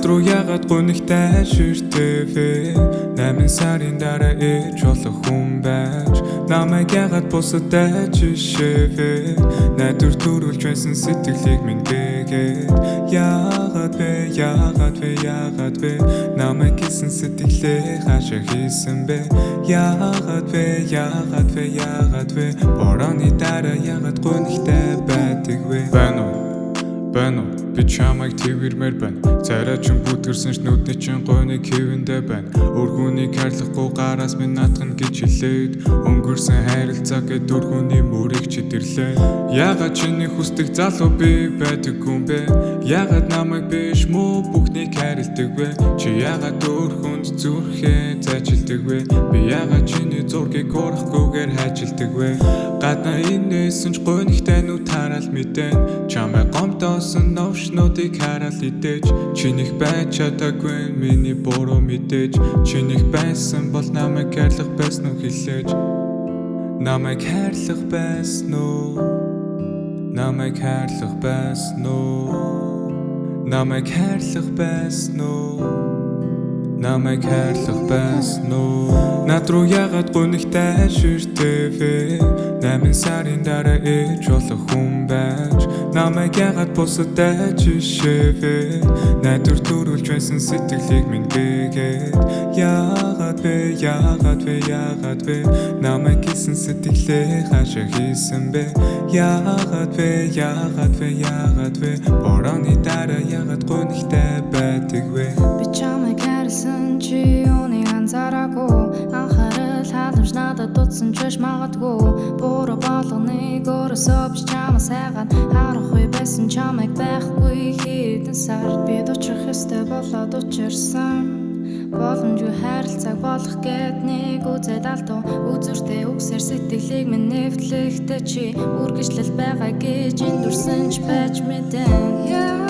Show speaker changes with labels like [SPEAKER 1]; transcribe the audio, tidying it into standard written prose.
[SPEAKER 1] руу ягаад гонигтай ширтээвэ 8 сарын дараа ээж болох хүн байж намайг ягаад бусадтай жишээвэ найдвар төрүүлж байсан сэтгэлийг минь гээгээд ягаад вэ намайг хийсэн сэтгэлээ хаашаа хийсэн бэ ягаад вэ борооны дараа ягаад гонигтай байдаг вэ байна уу би чамайг твэрмээр байна царай чин бүтгэрсэн ш нүдний чин гойныг хэвэндэ байна өргөнийг хайрлахгүй гараас минь наатгана гэж хэлээд өнгөрсөн хайралцаа гэд өргөний мөрийг чидэрлээ ягаад чиний хүсдэг залуу би байдаггүй юм бэ ягаад намайг биш муу бүхнийг хайрладаг вэ чи ягаад өрхөнд зүрхээ зайчилдаг вэ би ягаад чиний зургийг урахгүйгээр хайчилдаг вэ гадна инээсэн ч гойнигтай нүд тараал мэдэн чамайг гомдоосон новшнуудыг хараад идэж чинийх байж чадаагүй миний буруу мэдээж чинийх байсан бол намайг хайрлах байсан уу хэлээж намайг хайрлах байсан уу намайг хайрлах байсан уу намайг хайрлах байсан уу намайг хайрлах байсан уу над руу ягаад гонигтай ширтээвэ 8 сарын дараа ээж болох хүн байж намайг ягаад бусадтай жишээвэ найдвар төрүүлж байсан сэтгэлийг минь гээгээд ягаад вэ намайг хийсэн сэтгэлээ хаашаа хийсэн бэ ягаад вэ борооны дараа ягаад гонигтай байдаг вэ
[SPEAKER 2] би чамайг хайрлсан чи юуны анзаараагүй анхаарал халамж надад дутсан ч биш магадгүй буруу болгоныг өөрөөсөө биш чамаас хайгаад харах үе байсан чамайг байхгүй хэдэн сар би дуучрах ёстой болоод учирсан боломжгүй хайрлцаг болох гэд нэг үзээд алдуу үзүүртэй үгсээр сэтгэлийг минь нэвтлэхдээ чи үргэлжлэл байгаа гэж эндүрсэн ч байж мэдэн